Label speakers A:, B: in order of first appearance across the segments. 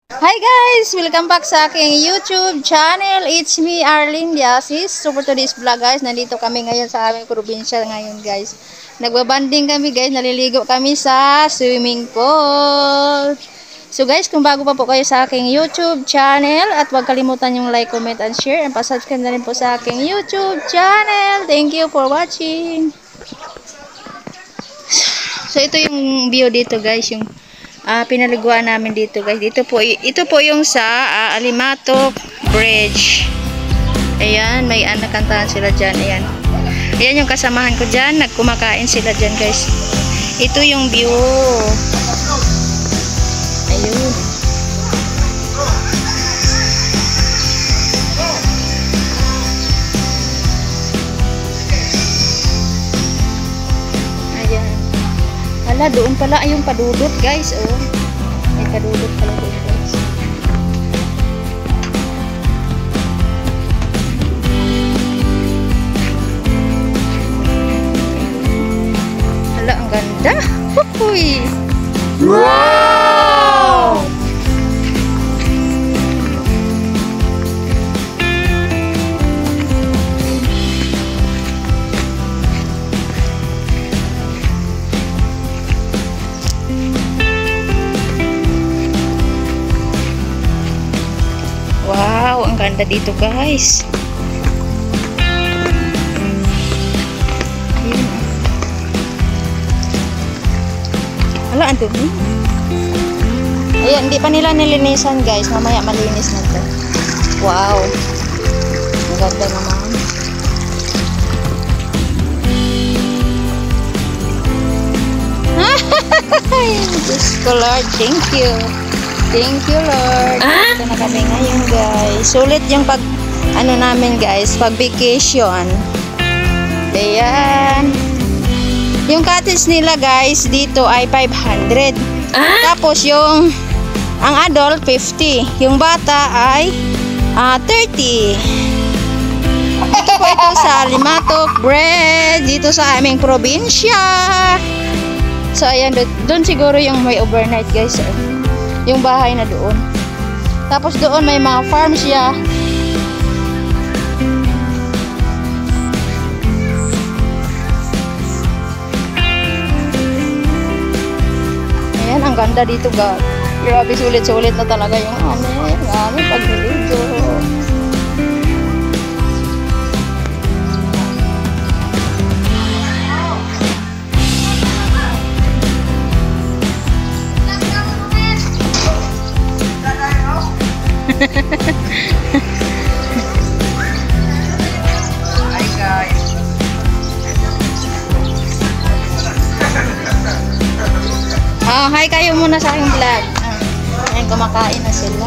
A: Hi guys! Welcome back sa aking YouTube channel. It's me, Arlene Diasis. So for today's vlog guys, nandito kami ngayon sa aming probinsya ngayon guys. Nagbabanding kami guys, naliligo kami sa swimming pool. So guys, kung bago pa po kayo sa aking YouTube channel, at huwag kalimutan yung like, comment, and share. And pasubscribe na rin po sa aking YouTube channel. Thank you for watching. So ito yung view dito guys, yung pinaliguan namin dito guys. Ito po yung sa Alimatok Bridge. Ayan, may nakantahan sila dyan. Ayan yung kasamahan ko dyan. Nagkumakain sila dyan guys. Ito yung view. Ayun. Hala, doon pala yung padudot guys. Oh, may padudot pala doon guys. Hala, ang ganda. Huhuy. Wow! Wow, ang ganda dito guys. Ayun. Hala, ang dumi. Ayan, hindi pa nila nilinisan guys. Mamaya malinis na to. Wow. Ang ganda naman. Diyos ko Lord, thank you. Thank you Lord. Ito na kami ngayon guys. Sulit yung namin guys, pag vacation. Ayan. Yung cottage nila guys dito ay 500. Tapos yung ang adult 50. Yung bata ay 30. Ito po ito sa Alimatok Bridge dito sa aming probinsya. So ayan, doon siguro yung may overnight guys. Yung bahay na doon. Tapos doon may mga farm siya. Ayan, ang ganda dito guys. Grabe, sulit-sulit na talaga yung aming pagliligo.
B: Hi guys.
A: Hi kayo muna sa aking vlog. Ayan, kumakain na sila.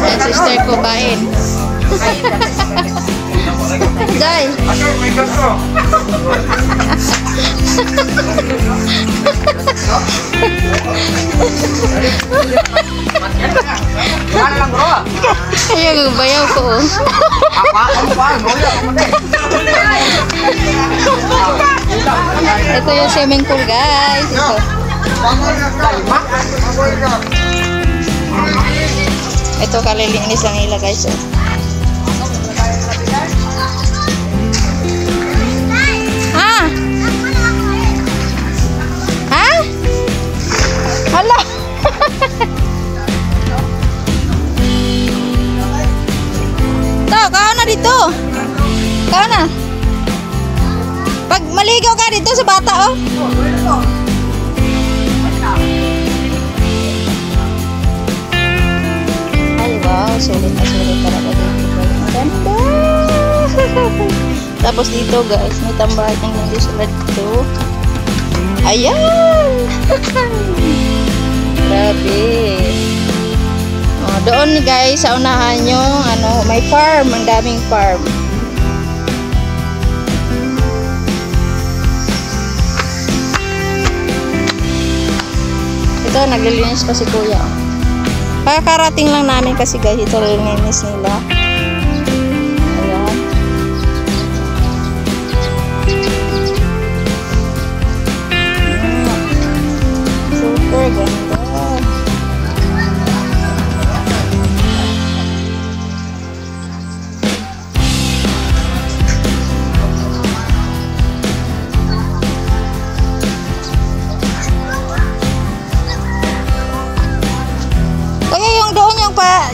A: Ayan, sister ko bain. Jai. Ayo bayaw ko. Ito yung swimming pool guys. Ito kalilinis lang nila guys. Hala. Kau na dito. Kau na. Pag maligaw ka dito sa bata oh. Ay wow, sulit na sulit talaga dito. Ang ganda. Tapos dito guys, may tambahan yung nandito sila dito. Ayan. Grabe. Doon guys sa unahan yung may farm, ang daming farm. Ito naglilinis pa si kuya. Kakarating lang namin kasi guys, ito linis nila. Ayan. Super ganda.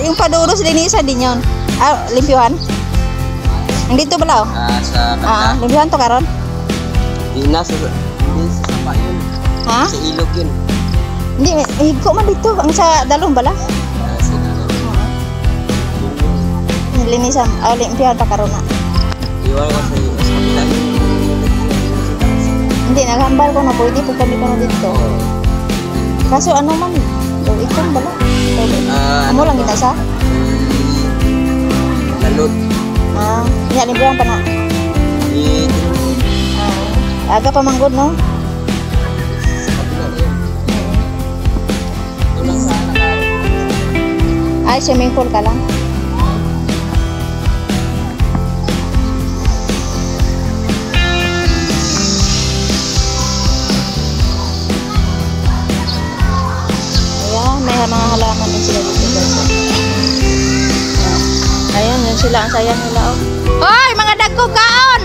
A: Yung paduros linisan din yun. Limpyuhan. Nandito ba lao?
B: Sa kanya.
A: Limpyuhan to karon?
B: Hindi sa sapa yun.
A: Ha?
B: Sa ilog yun.
A: Hindi, higko man dito. Ang sa dalong bala?
B: Sa ilog.
A: Linisan. Limpyuhan pa karon na.
B: Iwan ko sa kapila yun.
A: Hindi, naghambal ko na pwede po kami ko dito. Kaso ano man? Ikon bala? Amo lang kita sa?
B: Lalod.
A: Nya libuan pa na? Aga pa manggod no? Ay, swimming pool ka lang? May mga halaman din sila dito guys. Ayun, yun sila. Ang sayang nila oh. Hoy, mga dagko kaon!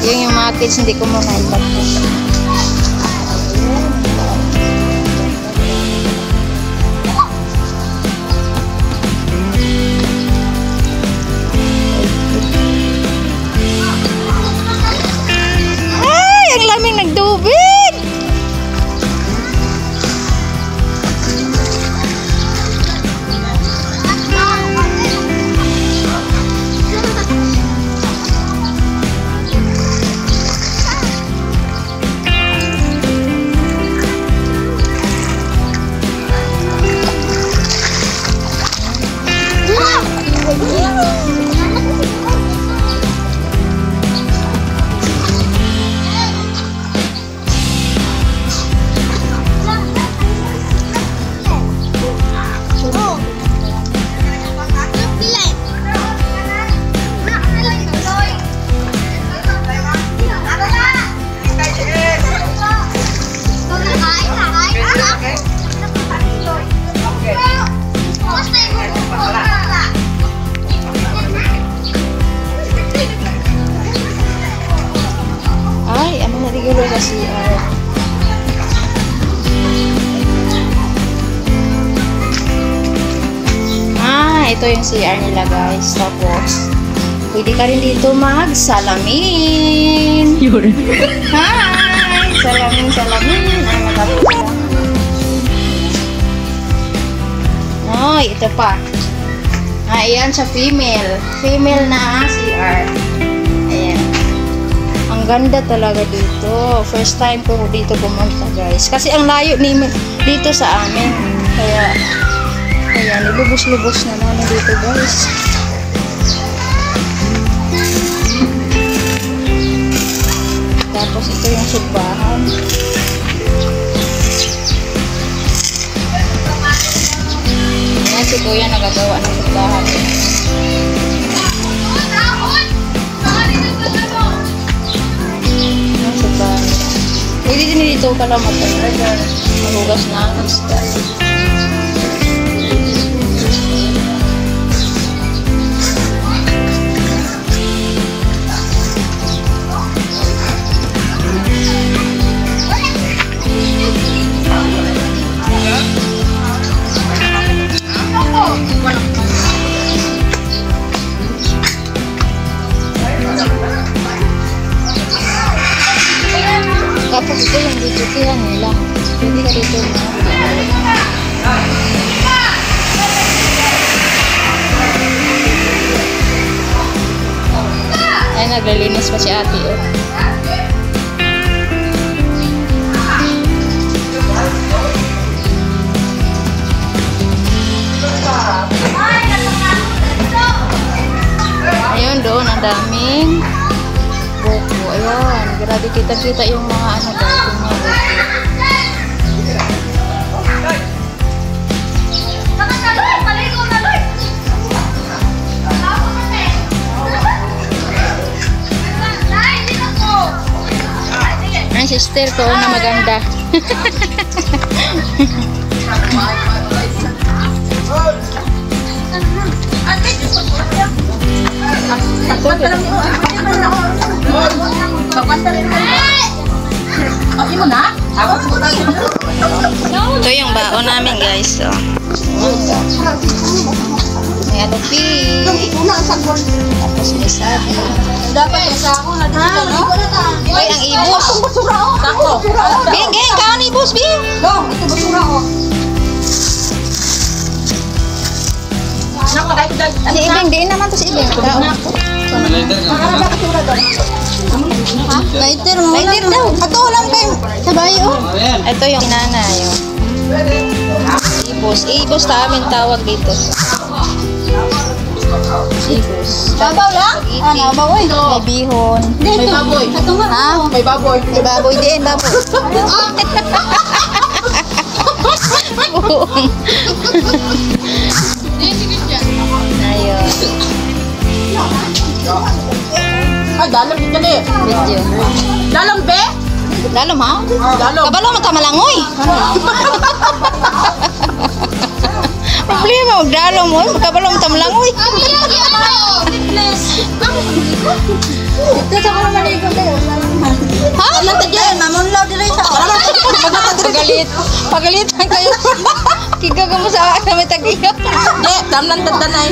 A: Yung mga kids hindi ko muna ipagpus. Nagdubig! Naligulo sa CR. Ito yung CR nila guys. Tapos, pwede ka rin dito mag-salamin. Hi! Salamin. Ay, matapos lang. Ay, ito pa. Ayan sa female. Female na CR. Ayan. Ang ganda talaga dito. First time ko dito pumunta guys. Kasi ang layo dito sa amin. Kaya nilubos-lubos na namin dito guys. Tapos ito yung sugbahan. Ayan si Kuya nagagawa ng sugbahan. Pwede din dito pala matanggal. Mahugas na ang isda. Tapos ito yung dito nila. Pwede ka dito na. Ay, naglalinis pa si ate oh. Ayun doon, ang daming buko. Ayun, grabe kita-kita yung mga ano guys, yung mga buko. Ang sister ko na maganda. Ito yung baon namin guys. So. May adopi. Tapos may sabi.
C: Dapat sa ako na dito, no?
A: Ay, ang ibos.
C: Tako.
A: Bing, gang, kaon ibos, Bing.
C: Dong, ito basura ko. Nako, dahil dahil.
A: Si Ibing, diin naman to si Ibing.
B: Malater nga.
A: Lighter mo. Lighter daw. Ato lang kayo. Sabay, oh. Ito yung nanay, oh. Ibos. Ibos ta amin tawag dito. Ibos.
C: Babaw lang?
A: Ano, baboy? May bihon.
C: May baboy. Ito nga.
A: Ha?
C: May baboy.
A: May baboy din, baboy. Buong. Ayun.
C: Ay, dalam dito dali.
A: Video.
C: Dalam, be?
A: Dalom, ha?
C: Dalam.
A: Kabalo mo tamalangoy. Problema, magdalom mo. Kabalo mo tamalangoy.
C: Ito sa mga maligo kayo.
A: Ha? Nanta dyan, mamunlaw din sa Pagalitan kayo. Kigaga mo sa akin na may tagiyo.
C: Di, tamlan tatanay.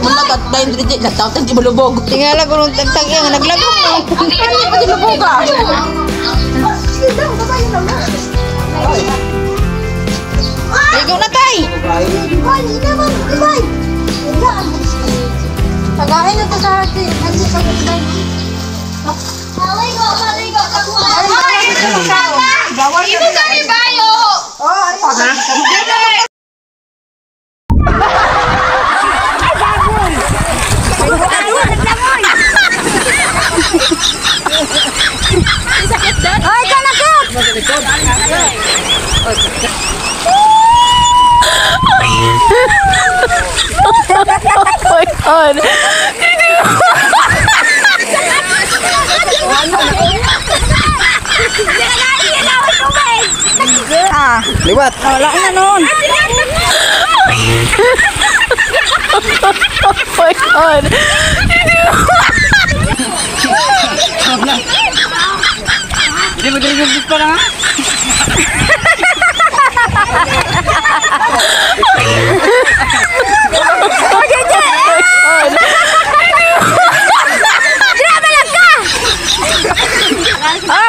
C: Munla ka dahil dito. Nagtawtan di malubog.
A: Tingala ko nung tagtagiyo nga naglagok na.
C: Ano yung pati lubog ka?
A: Ligaw na tay.
C: Tagain na to sa atin.
A: Ibu kami bayo. Ay, kanakot.
D: Oh my god.
B: Liwat.
A: Wala na nun.
D: Oh my god.
B: Hindi mo dili pa lang ha?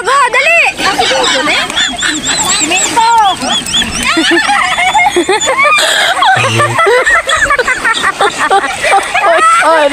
A: Go, dali. Siminto.
D: Oh my god.